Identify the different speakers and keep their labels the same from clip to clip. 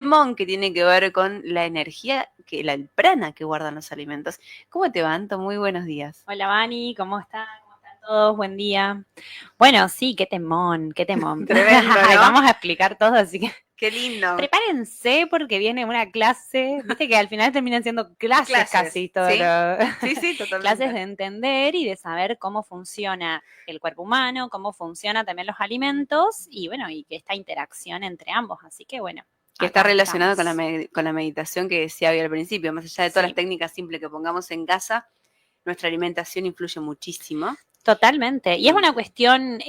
Speaker 1: temón que tiene que ver con la energía, el prana que guardan los alimentos. ¿Cómo te va, Anto? Muy buenos días.
Speaker 2: Hola, Vani, ¿cómo están? ¿Cómo están todos? Buen día. Bueno, sí, qué temón, qué temón.
Speaker 1: Tremendo,
Speaker 2: Ay,
Speaker 1: ¿no?
Speaker 2: vamos a explicar todo, así que
Speaker 1: Qué lindo.
Speaker 2: prepárense porque viene una clase, viste que al final terminan siendo clases
Speaker 1: Clases,
Speaker 2: casi, todo
Speaker 1: ¿sí?
Speaker 2: lo...
Speaker 1: Sí, sí,
Speaker 2: clases
Speaker 1: totalmente.
Speaker 2: de entender y de saber cómo funciona el cuerpo humano, cómo funcionan también los alimentos y bueno, y esta interacción entre ambos. Así que bueno,
Speaker 1: Que está
Speaker 2: acá
Speaker 1: relacionado con
Speaker 2: estamos.
Speaker 1: con la meditación que decía hoy al principio. Más allá de todas las
Speaker 2: Sí.
Speaker 1: técnicas simples que pongamos en casa, nuestra alimentación influye muchísimo.
Speaker 2: Totalmente. Y es
Speaker 1: Y
Speaker 2: una cuestión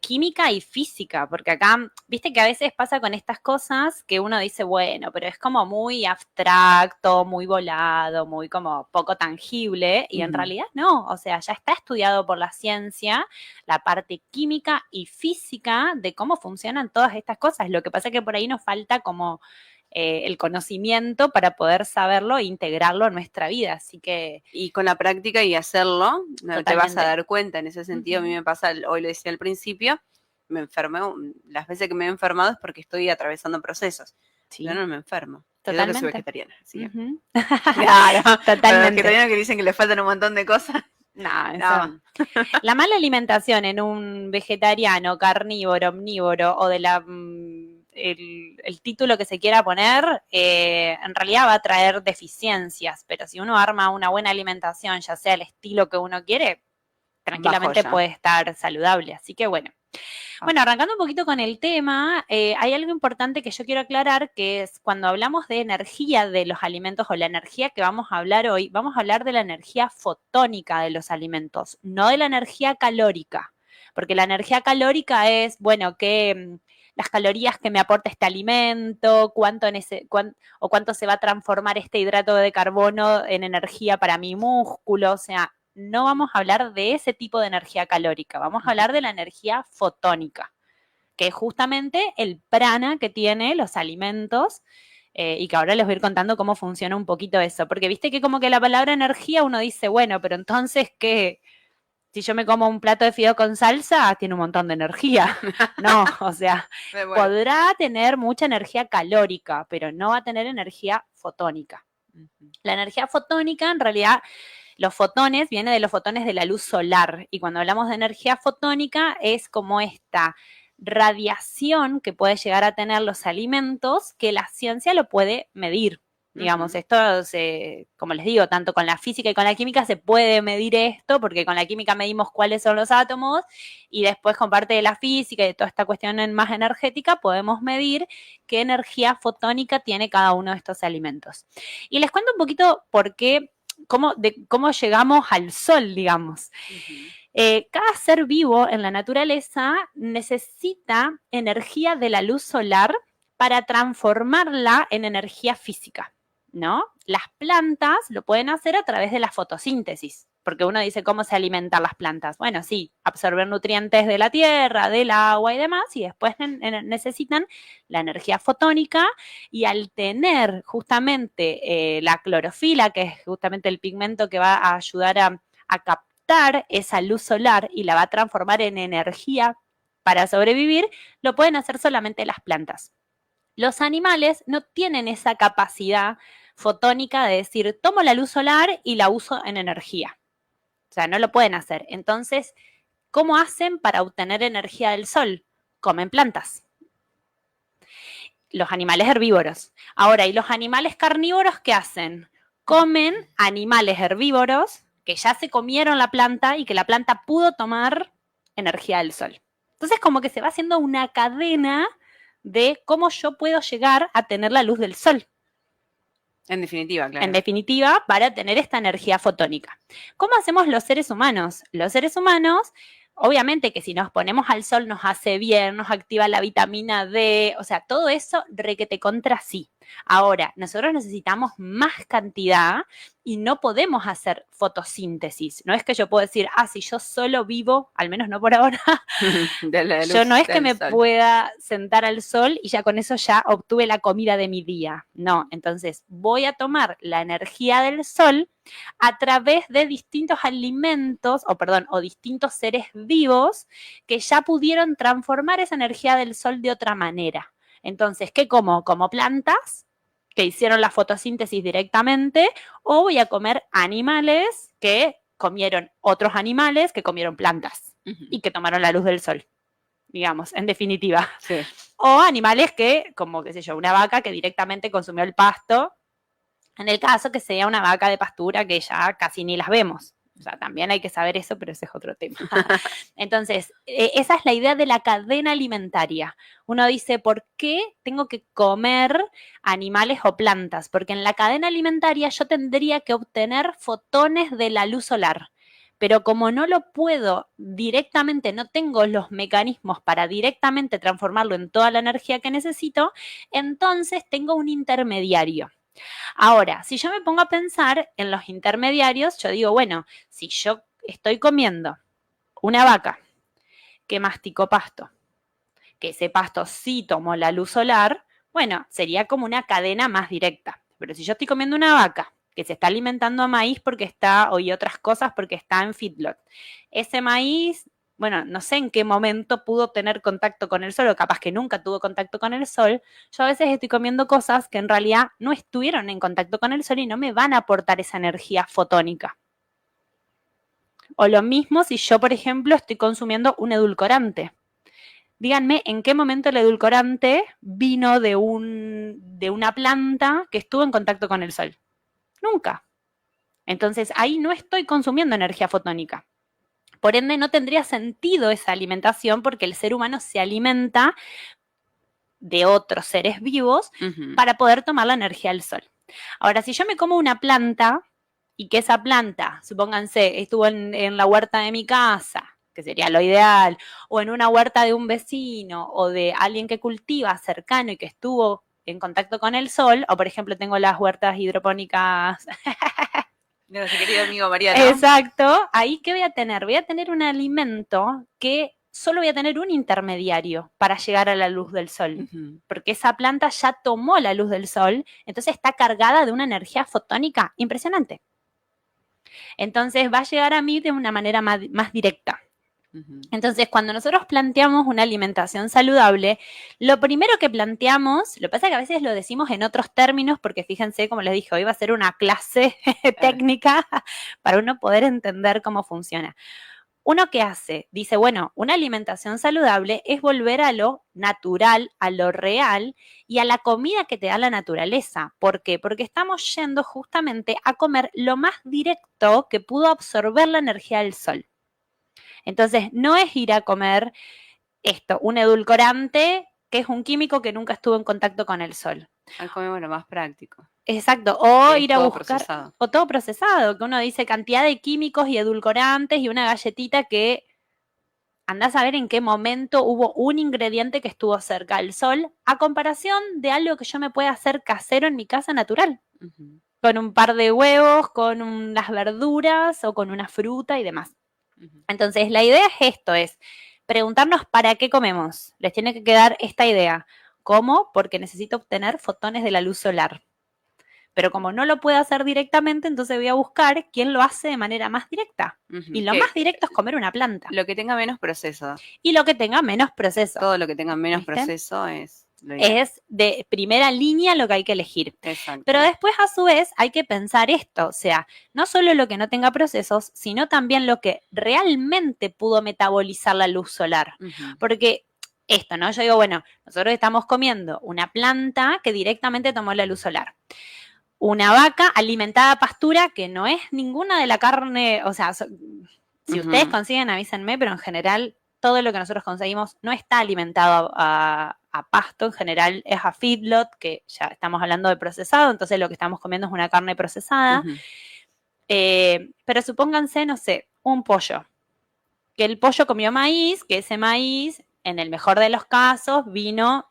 Speaker 2: química y física, porque acá, viste que a veces pasa con estas cosas que uno dice, bueno, pero es como muy abstracto, muy volado, muy como poco tangible, y en
Speaker 1: ujú.
Speaker 2: realidad no, o sea, ya está estudiado por la ciencia la parte química y física de cómo funcionan todas estas cosas. Lo que pasa es que por ahí nos falta como el conocimiento para poder saberlo e integrarlo a nuestra vida. Así que
Speaker 1: Y con la práctica y hacerlo, no te vas a
Speaker 2: totalmente.
Speaker 1: dar cuenta. En ese
Speaker 2: Uh
Speaker 1: sentido, a mí
Speaker 2: -huh.
Speaker 1: me pasa, hoy lo decía al principio, me enfermé, las veces que me he enfermado es porque estoy atravesando procesos. Yo
Speaker 2: Sí.
Speaker 1: no me enfermo. Y eso que soy
Speaker 2: Totalmente.
Speaker 1: vegetariana, así que.
Speaker 2: Uh-huh.
Speaker 1: Claro, para los
Speaker 2: Totalmente.
Speaker 1: vegetarianos que dicen que les faltan un montón de cosas.
Speaker 2: No,
Speaker 1: No,
Speaker 2: eso. La mala alimentación en un vegetariano, carnívoro, omnívoro o de el título que se quiera poner, en realidad va a traer deficiencias, pero si uno arma una buena alimentación, ya sea el estilo que uno quiere,
Speaker 1: va
Speaker 2: tranquilamente
Speaker 1: joya.
Speaker 2: puede estar saludable. Así que bueno.
Speaker 1: Ah,
Speaker 2: Bueno, arrancando un poquito con el tema, hay algo importante que yo quiero aclarar, que es cuando hablamos de energía de los alimentos o la energía que vamos a hablar hoy, vamos a hablar de la energía fotónica de los alimentos, no de la energía calórica, porque la energía calórica es, bueno, que las calorías que me aporta este alimento, o cuánto se va a transformar este hidrato de carbono en energía para mi músculo, o sea, no vamos a hablar de ese tipo de energía calórica, vamos a hablar de la energía fotónica, que es justamente el prana que tiene los alimentos, y que ahora les voy a ir contando cómo funciona un poquito eso, porque viste que como que la palabra energía uno dice, bueno, pero entonces, ¿qué? Si yo me como un plato de fideo con salsa, tiene un montón de energía. No, o sea,
Speaker 1: me muero.
Speaker 2: podrá tener mucha energía calórica, pero no va a tener energía fotónica. La energía fotónica, en realidad, los fotones vienen de los fotones de la luz solar. Y cuando hablamos de energía fotónica, es como esta radiación que puede llegar a tener los alimentos que la ciencia lo puede medir. Digamos,
Speaker 1: Ujú.
Speaker 2: esto, como les digo, tanto con la física y con la química se puede medir esto, porque con la química medimos cuáles son los átomos y después con parte de la física y de toda esta cuestión más energética podemos medir qué energía fotónica tiene cada uno de estos alimentos. Y les cuento un poquito por qué, cómo llegamos al sol, digamos.
Speaker 1: Ujú.
Speaker 2: Cada ser vivo en la naturaleza necesita energía de la luz solar para transformarla en energía física, ¿no? Las plantas lo pueden hacer a través de la fotosíntesis, porque uno dice cómo se alimentan las plantas. Bueno, sí, absorber nutrientes de la tierra, del agua y demás, y después necesitan la energía fotónica, y al tener justamente la clorofila, que es justamente el pigmento que va a ayudar a captar esa luz solar y la va a transformar en energía para sobrevivir, lo pueden hacer solamente las plantas. Los animales no tienen esa capacidad fotónica de decir, tomo la luz solar y la uso en energía. O sea, no lo pueden hacer. Entonces, ¿cómo hacen para obtener energía del sol? Comen plantas. Los animales herbívoros. Ahora, ¿y los animales carnívoros qué hacen? Comen animales herbívoros que ya se comieron la planta y que la planta pudo tomar energía del sol. Entonces, como que se va haciendo una cadena de cómo yo puedo llegar a tener la luz del sol.
Speaker 1: En definitiva,
Speaker 2: En
Speaker 1: claro.
Speaker 2: definitiva, para tener esta energía fotónica. ¿Cómo hacemos los seres humanos? Los seres humanos, obviamente que si nos ponemos al sol nos hace bien, nos activa la vitamina D, o sea, todo eso requete contra sí. Ahora, nosotros necesitamos más cantidad y no podemos hacer fotosíntesis. No es que yo puedo decir, si yo solo vivo, al menos no por ahora,
Speaker 1: De la
Speaker 2: yo no
Speaker 1: luz
Speaker 2: es que
Speaker 1: del
Speaker 2: me
Speaker 1: sol.
Speaker 2: pueda sentar al sol y ya con eso ya obtuve la comida de mi día. No, entonces voy a tomar la energía del sol a través de distintos alimentos, o distintos seres vivos que ya pudieron transformar esa energía del sol de otra manera. Entonces, ¿qué como? Como plantas que hicieron la fotosíntesis directamente, o voy a comer animales que comieron otros animales que comieron plantas y que tomaron la luz del sol, digamos, en definitiva.
Speaker 1: Sí.
Speaker 2: O animales que, como qué sé yo, una vaca que directamente consumió el pasto, en el caso que sea una vaca de pastura que ya casi ni las vemos. O sea, también hay que saber eso, pero ese es otro tema. Entonces, esa es la idea de la cadena alimentaria. Uno dice, ¿por qué tengo que comer animales o plantas? Porque en la cadena alimentaria yo tendría que obtener fotones de la luz solar. Pero como no lo puedo directamente, no tengo los mecanismos para directamente transformarlo en toda la energía que necesito, entonces tengo un intermediario. Ahora, si yo me pongo a pensar en los intermediarios, yo digo, bueno, si yo estoy comiendo una vaca que masticó pasto, que ese pasto sí tomó la luz solar, bueno, sería como una cadena más directa. Pero si yo estoy comiendo una vaca que se está alimentando a maíz porque está, y otras cosas porque está en feedlot, ese maíz, bueno, no sé en qué momento pudo tener contacto con el sol, o capaz que nunca tuvo contacto con el sol. Yo a veces estoy comiendo cosas que en realidad no estuvieron en contacto con el sol y no me van a aportar esa energía fotónica. O lo mismo si yo, por ejemplo, estoy consumiendo un edulcorante. Díganme en qué momento el edulcorante vino de una planta que estuvo en contacto con el sol. Nunca. Entonces ahí no estoy consumiendo energía fotónica. Por ende, no tendría sentido esa alimentación porque el ser humano se alimenta de otros seres vivos para poder tomar la energía del sol. Ahora, si yo me como una planta y que esa planta, supónganse, estuvo en la huerta de mi casa, que sería lo ideal, o en una huerta de un vecino o de alguien que cultiva cercano y que estuvo en contacto con el sol, o por ejemplo tengo las huertas hidropónicas
Speaker 1: De nuestro querido amigo Mariano.
Speaker 2: Exacto. Ahí, ¿qué voy a tener? Voy a tener un alimento que solo voy a tener un intermediario para llegar a la luz del sol. Porque esa planta ya tomó la luz del sol, entonces está cargada de una energía fotónica impresionante. Entonces va a llegar a mí de una manera más directa. Entonces, cuando nosotros planteamos una alimentación saludable, lo primero que planteamos, lo que pasa es que a veces lo decimos en otros términos, porque fíjense, como les dije, hoy va a ser una clase técnica para uno poder entender cómo funciona. Uno que hace, dice, bueno, una alimentación saludable es volver a lo natural, a lo real y a la comida que te da la naturaleza. ¿Por qué? Porque estamos yendo justamente a comer lo más directo que pudo absorber la energía del sol. Entonces, no es ir a comer un edulcorante que es un químico que nunca estuvo en contacto con el sol.
Speaker 1: Ahí comemos lo más práctico.
Speaker 2: Exacto, o ir a
Speaker 1: todo
Speaker 2: buscar,
Speaker 1: procesado.
Speaker 2: o todo procesado, que uno dice cantidad de químicos y edulcorantes y una galletita que andás a ver en qué momento hubo un ingrediente que estuvo cerca del sol, a comparación de algo que yo me pueda hacer casero en mi casa natural, con un par de huevos, con unas verduras o con una fruta y demás. Entonces, la idea es esto, es preguntarnos para qué comemos. Les tiene que quedar esta idea. ¿Cómo? Porque necesito obtener fotones de la luz solar. Pero como no lo puedo hacer directamente, entonces voy a buscar quién lo hace de manera más directa. Y lo más directo es comer una planta.
Speaker 1: Lo que tenga menos proceso.
Speaker 2: Y lo que tenga menos proceso.
Speaker 1: Todo lo que tenga menos proceso es...
Speaker 2: Es de primera línea lo que hay que elegir.
Speaker 1: Exacto.
Speaker 2: Pero después, a su vez, hay que pensar esto, o sea, no solo lo que no tenga procesos, sino también lo que realmente pudo metabolizar la luz solar. Porque esto, ¿no? Yo digo, bueno, nosotros estamos comiendo una planta que directamente tomó la luz solar. Una vaca alimentada a pastura que no es ninguna de la carne, o sea, si ustedes consiguen, avísenme, pero en general todo lo que nosotros conseguimos no está alimentado a pasto, en general es a feedlot, que ya estamos hablando de procesado, entonces lo que estamos comiendo es una carne procesada. Pero supónganse, no sé, un pollo, que el pollo comió maíz, que ese maíz, en el mejor de los casos, vino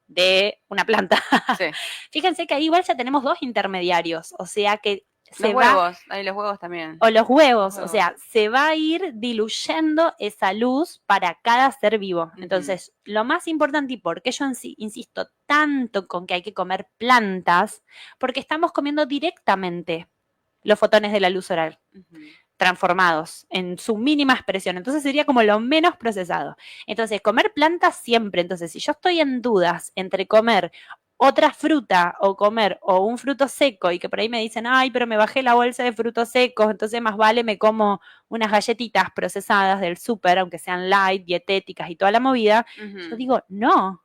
Speaker 2: de una planta. Sí. Fíjense que ahí igual ya tenemos dos intermediarios, o sea que
Speaker 1: los huevos, ahí los huevos también.
Speaker 2: O los huevos, o sea, se va a ir diluyendo esa luz para cada ser vivo. Entonces, lo más importante, y por qué yo insisto tanto con que hay que comer plantas, porque estamos comiendo directamente los fotones de la luz solar. transformados en su mínima expresión. Entonces sería como lo menos procesado. Entonces, comer plantas siempre. Entonces, si yo estoy en dudas entre comer otra fruta o comer o un fruto seco y que por ahí me dicen, ay, pero me bajé la bolsa de frutos secos, entonces más vale me como unas galletitas procesadas del súper, aunque sean light, dietéticas y toda la movida, yo digo, no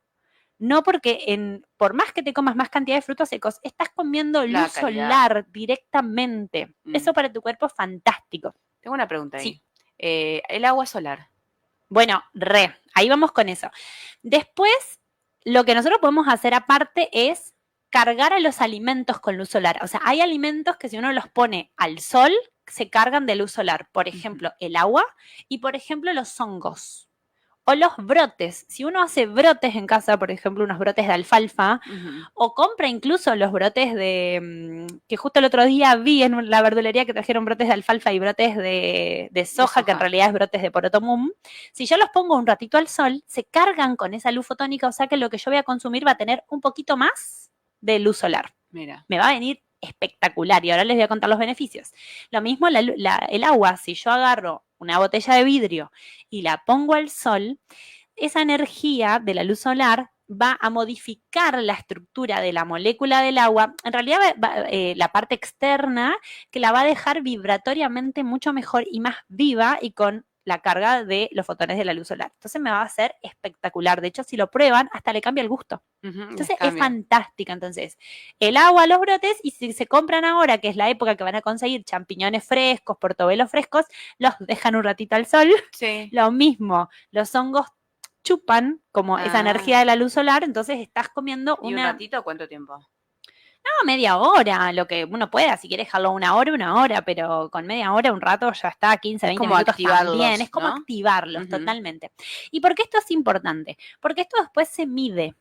Speaker 2: porque por más que te comas más cantidad de frutos secos, estás comiendo
Speaker 1: La
Speaker 2: luz
Speaker 1: calidad.
Speaker 2: solar directamente. Eso para tu cuerpo es fantástico.
Speaker 1: Tengo una pregunta ahí.
Speaker 2: Sí.
Speaker 1: El agua solar.
Speaker 2: Bueno, ahí vamos con eso. Después, lo que nosotros podemos hacer aparte es cargar a los alimentos con luz solar. O sea, hay alimentos que si uno los pone al sol, se cargan de luz solar. Por ejemplo, el agua y, por ejemplo, los hongos. O los brotes. Si uno hace brotes en casa, por ejemplo, unos brotes de alfalfa, o compra incluso los brotes que justo el otro día vi en la verdulería que trajeron brotes de alfalfa y brotes de soja, que en realidad es brotes de porotomum. Si yo los pongo un ratito al sol, se cargan con esa luz fotónica, o sea que lo que yo voy a consumir va a tener un poquito más de luz solar.
Speaker 1: Mira.
Speaker 2: Me va a venir espectacular y ahora les voy a contar los beneficios. Lo mismo el agua, si yo agarro una botella de vidrio y la pongo al sol, esa energía de la luz solar va a modificar la estructura de la molécula del agua, en realidad la parte externa, que la va a dejar vibratoriamente mucho mejor y más viva y con la carga de los fotones de la luz solar. Entonces me va a hacer espectacular. De hecho, si lo prueban, hasta le cambia el gusto. Entonces es fantástica. Entonces, el agua, los brotes, y si se compran ahora, que es la época que van a conseguir champiñones frescos, portobelos frescos, los dejan un ratito al sol.
Speaker 1: Sí.
Speaker 2: Lo mismo, los hongos chupan como esa energía de la luz solar, entonces estás comiendo
Speaker 1: ¿Y un ratito cuánto tiempo?
Speaker 2: No, media hora, lo que uno pueda, si quieres dejarlo una hora, pero con media hora, un rato ya está, 15, 20 minutos también. Es como activarlos, totalmente. ¿Y por qué esto es importante? Porque esto después se mide.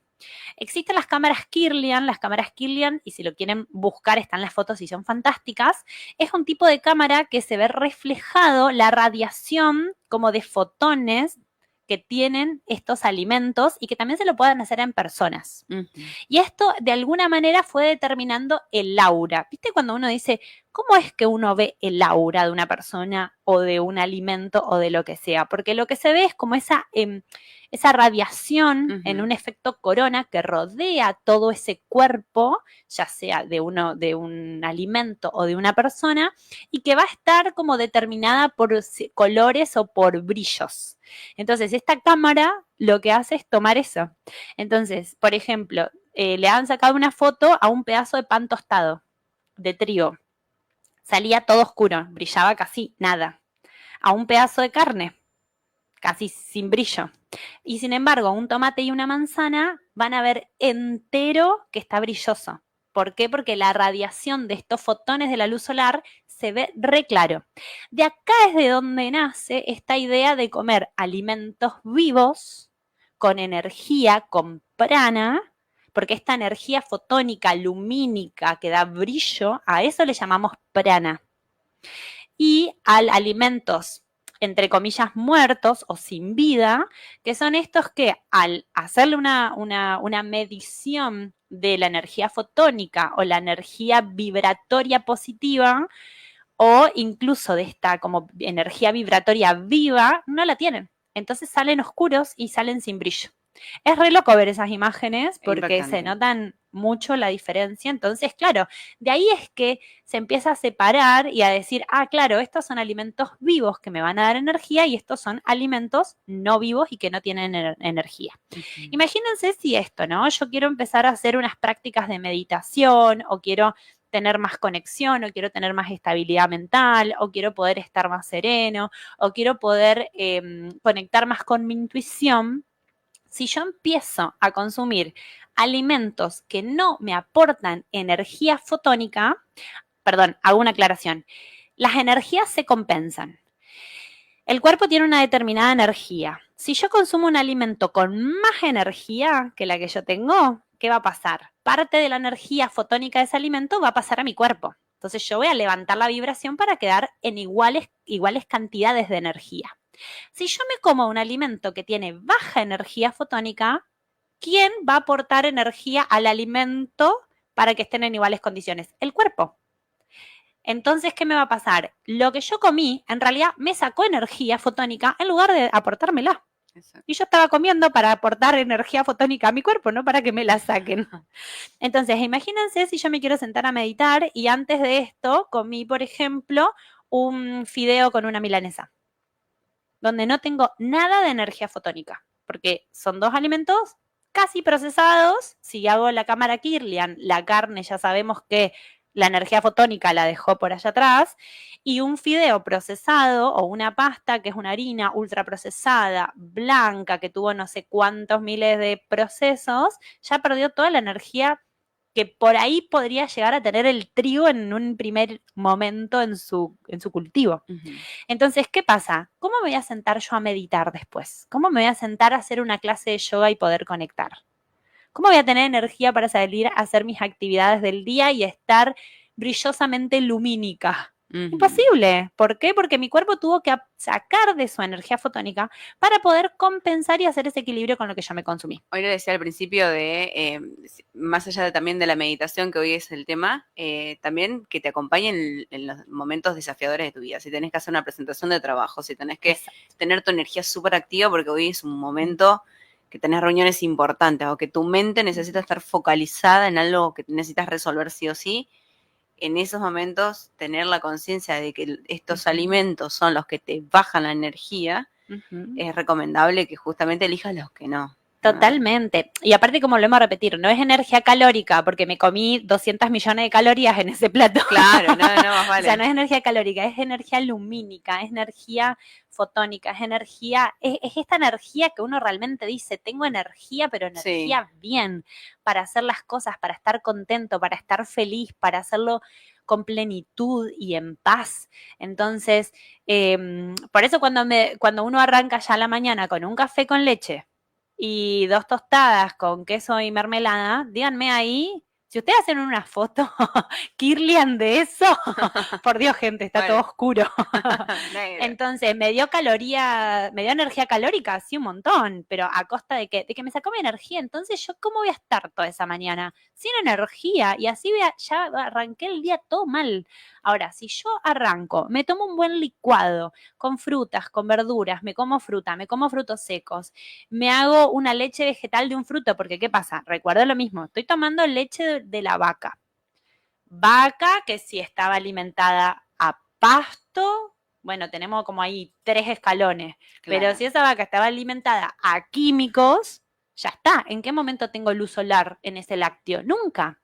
Speaker 2: Existen las cámaras Kirlian, y si lo quieren buscar están las fotos y son fantásticas. Es un tipo de cámara que se ve reflejado la radiación como de fotones que tienen estos alimentos y que también se lo pueden hacer en personas. Y esto de alguna manera fue determinando el aura. ¿Viste cuando uno dice, cómo es que uno ve el aura de una persona o de un alimento o de lo que sea? Porque lo que se ve es como esa radiación en un efecto corona que rodea todo ese cuerpo, ya sea de un alimento o de una persona, y que va a estar como determinada por colores o por brillos. Entonces, esta cámara lo que hace es tomar eso. Entonces, por ejemplo, le han sacado una foto a un pedazo de pan tostado de trigo. Salía todo oscuro, brillaba casi nada. A un pedazo de carne, casi sin brillo. Y sin embargo, un tomate y una manzana van a ver entero que está brilloso. ¿Por qué? Porque la radiación de estos fotones de la luz solar se ve re claro. De acá es de donde nace esta idea de comer alimentos vivos con energía, con prana, porque esta energía fotónica, lumínica, que da brillo, a eso le llamamos prana. Y a alimentos, entre comillas, muertos o sin vida, que son estos que al hacerle una medición de la energía fotónica o la energía vibratoria positiva, o incluso de esta como energía vibratoria viva, no la tienen. Entonces salen oscuros y salen sin brillo. Es re loco ver esas imágenes porque se notan mucho la diferencia. Entonces, claro, de ahí es que se empieza a separar y a decir, claro, estos son alimentos vivos que me van a dar energía y estos son alimentos no vivos y que no tienen energía. Imagínense si esto, ¿no? Yo quiero empezar a hacer unas prácticas de meditación o quiero tener más conexión, o quiero tener más estabilidad mental, o quiero poder estar más sereno, o quiero poder conectar más con mi intuición. Si yo empiezo a consumir alimentos que no me aportan energía fotónica, hago una aclaración, las energías se compensan. El cuerpo tiene una determinada energía. Si yo consumo un alimento con más energía que la que yo tengo, ¿qué va a pasar? Parte de la energía fotónica de ese alimento va a pasar a mi cuerpo. Entonces yo voy a levantar la vibración para quedar en iguales cantidades de energía. Si yo me como un alimento que tiene baja energía fotónica, ¿quién va a aportar energía al alimento para que estén en iguales condiciones? El cuerpo. Entonces, ¿qué me va a pasar? Lo que yo comí, en realidad, me sacó energía fotónica en lugar de aportármela.
Speaker 1: Exacto.
Speaker 2: Y yo estaba comiendo para aportar energía fotónica a mi cuerpo, no para que me la saquen. Entonces, imagínense si yo me quiero sentar a meditar y antes de esto comí, por ejemplo, un fideo con una milanesa, donde no tengo nada de energía fotónica, porque son 2 alimentos casi procesados. Si hago la cámara Kirlian, la carne ya sabemos que la energía fotónica la dejó por allá atrás, y un fideo procesado o una pasta que es una harina ultraprocesada, blanca, que tuvo no sé cuántos miles de procesos, ya perdió toda la energía que por ahí podría llegar a tener el trigo en un primer momento en su cultivo.
Speaker 1: Ujú.
Speaker 2: Entonces, ¿qué pasa? ¿Cómo me voy a sentar yo a meditar después? ¿Cómo me voy a sentar a hacer una clase de yoga y poder conectar? ¿Cómo voy a tener energía para salir a hacer mis actividades del día y estar brillosamente lumínica?
Speaker 1: Ujú.
Speaker 2: Imposible. ¿Por qué? Porque mi cuerpo tuvo que sacar de su energía fotónica para poder compensar y hacer ese equilibrio con lo que yo me consumí.
Speaker 1: Hoy lo decía al principio más allá también de la meditación, que hoy es el tema, también que te acompañen en los momentos desafiadores de tu vida. Si tenés que hacer una presentación de trabajo, si tenés que tener tu energía súper activa, porque hoy es un momento que tenés reuniones importantes o que tu mente necesita estar focalizada en algo que necesitas resolver sí o sí. En esos momentos, tener la conciencia de que estos alimentos son los que te bajan la energía, es recomendable que justamente elijas los que no.
Speaker 2: Totalmente. Y aparte, como lo hemos repetido, no es energía calórica, porque me comí 200 millones de calorías en ese plato.
Speaker 1: Claro, no, más vale.
Speaker 2: O sea, no es energía calórica, es energía lumínica, es energía fotónica, es energía, es esta energía que uno realmente dice, tengo energía, pero energía bien, para hacer las cosas, para estar contento, para estar feliz, para hacerlo con plenitud y en paz. Entonces, por eso cuando uno arranca ya a la mañana con un café con leche y 2 tostadas con queso y mermelada, díganme ahí, si ustedes hacen una foto, Kirlian, de eso, por Dios, gente, está todo oscuro. Entonces, me dio energía calórica, sí, un montón, pero a costa de que me sacó mi energía. Entonces, ¿yo cómo voy a estar toda esa mañana? Sin energía, y así ya arranqué el día todo mal. Ahora, si yo arranco, me tomo un buen licuado con frutas, con verduras, me como fruta, me como frutos secos, me hago una leche vegetal de un fruto, porque ¿qué pasa? Recuerdo lo mismo, estoy tomando leche de la vaca. Vaca que si estaba alimentada a pasto, bueno, tenemos como ahí 3 escalones, claro. Pero si esa vaca estaba alimentada a químicos, ya está. ¿En qué momento tengo luz solar en ese lácteo? Nunca.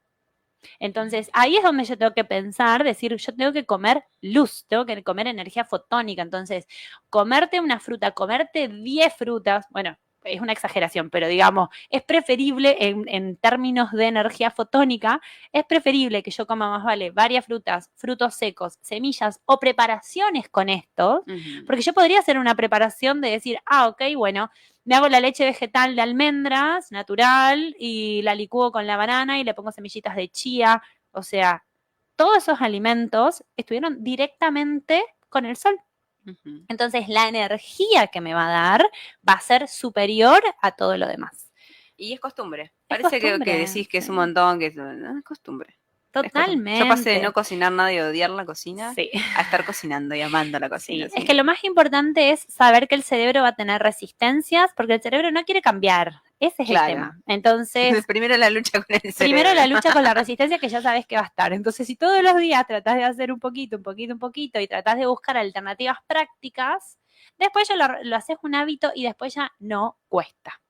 Speaker 2: Entonces, ahí es donde yo tengo que pensar, decir, yo tengo que comer luz, tengo que comer energía fotónica. Entonces, comerte una fruta, comerte 10 frutas, bueno, es una exageración, pero digamos, es preferible en términos de energía fotónica, es preferible que yo coma más vale varias frutas, frutos secos, semillas o preparaciones con esto, porque yo podría hacer una preparación de decir, ok, bueno, me hago la leche vegetal de almendras, natural, y la licúo con la banana y le pongo semillitas de chía. O sea, todos esos alimentos estuvieron directamente con el sol. Entonces, la energía que me va a dar va a ser superior a todo lo demás.
Speaker 1: Y es costumbre. Parece que decís que es un montón, que es costumbre.
Speaker 2: Totalmente.
Speaker 1: Yo pasé de no cocinar nada y odiar la cocina a estar cocinando y amando la cocina.
Speaker 2: Sí. Es que lo más importante es saber que el cerebro va a tener resistencias, porque el cerebro no quiere cambiar. Ese es el tema. Entonces,
Speaker 1: primero la lucha con el cerebro.
Speaker 2: Primero la lucha con la resistencia, que ya sabes que va a estar. Entonces, si todos los días tratás de hacer un poquito y tratás de buscar alternativas prácticas, después ya lo haces un hábito y después ya no cuesta.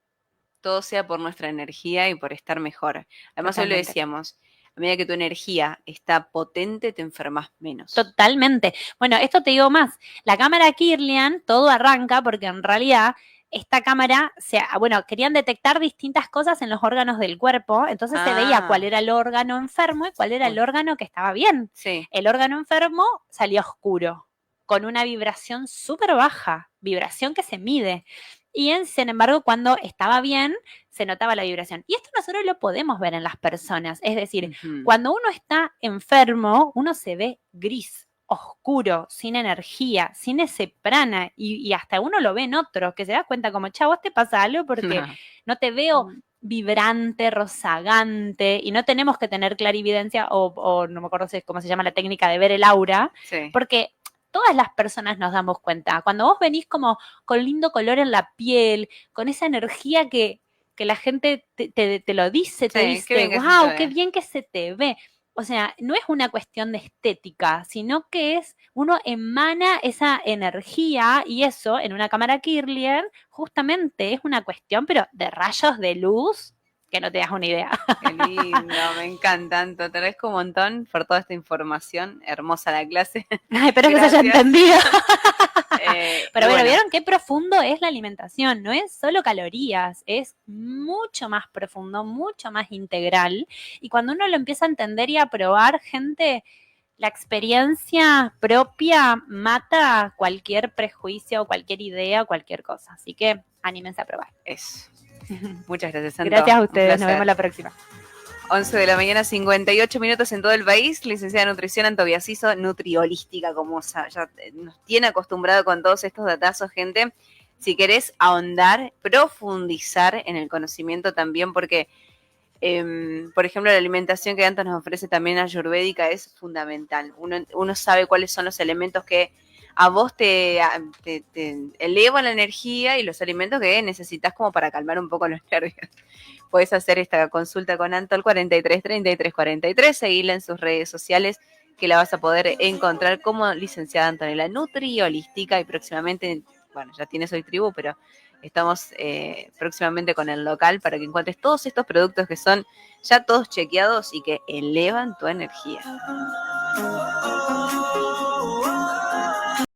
Speaker 1: Todo sea por nuestra energía y por estar mejor. Además, hoy lo decíamos, a medida que tu energía está potente, te enfermas menos.
Speaker 2: Totalmente. Bueno, esto te digo más. La cámara Kirlian, todo arranca porque en realidad esta cámara, querían detectar distintas cosas en los órganos del cuerpo, entonces se veía cuál era el órgano enfermo y cuál era el órgano que estaba bien.
Speaker 1: Sí.
Speaker 2: El órgano enfermo salía oscuro, con una vibración súper baja, vibración que se mide. Y sin embargo, cuando estaba bien, se notaba la vibración. Y esto nosotros lo podemos ver en las personas. Es decir, cuando uno está enfermo, uno se ve gris, oscuro, sin energía, sin ese prana. Y hasta uno lo ve en otros, que se da cuenta como, chavo, ¿te pasa algo? Porque no te veo vibrante, rozagante, y no tenemos que tener clarividencia o no me acuerdo cómo se llama la técnica de ver el aura,
Speaker 1: Sí.
Speaker 2: porque todas las personas nos damos cuenta. Cuando vos venís como con lindo color en la piel, con esa energía que la gente te lo dice, te
Speaker 1: Sí, qué
Speaker 2: dice,
Speaker 1: bien que se te
Speaker 2: wow, qué
Speaker 1: ve.
Speaker 2: bien que se te ve. O sea, no es una cuestión de estética, sino que uno emana esa energía y eso en una cámara Kirlian justamente es una cuestión, pero de rayos de luz que no te das una idea.
Speaker 1: Qué lindo, me encantan. Te agradezco un montón por toda esta información. Hermosa la clase.
Speaker 2: Ay, espero que se haya
Speaker 1: Gracias.
Speaker 2: entendido. Pero
Speaker 1: Y
Speaker 2: bueno,
Speaker 1: bueno,
Speaker 2: ¿vieron qué profundo es la alimentación? No es solo calorías, es mucho más profundo, mucho más integral. Y cuando uno lo empieza a entender y a probar, gente, la experiencia propia mata cualquier prejuicio o cualquier idea o cualquier cosa. Así que anímense a probar.
Speaker 1: eso. Muchas gracias, Santo.
Speaker 2: Gracias a
Speaker 1: Un
Speaker 2: ustedes, nos
Speaker 1: placer.
Speaker 2: vemos la próxima.
Speaker 1: 11 de la mañana, 58 minutos en todo el país. Licenciada en Nutrición, Antobiasiso, nutriholística, como ya nos tiene acostumbrado con todos estos datazos, gente. Si querés ahondar, profundizar en el conocimiento también, porque, por ejemplo, la alimentación que Anto nos ofrece también ayurvédica es fundamental. Uno sabe cuáles son los elementos que a vos te elevan la energía y los alimentos que necesitas como para calmar un poco los nervios. Puedes hacer esta consulta con Anto al 43 33 43, seguirla en sus redes sociales, que la vas a poder encontrar como licenciada Antonella Nutri Holística, y próximamente, bueno, ya tienes hoy tribu, pero estamos próximamente con el local para que encuentres todos estos productos que son ya todos chequeados y que elevan tu energía.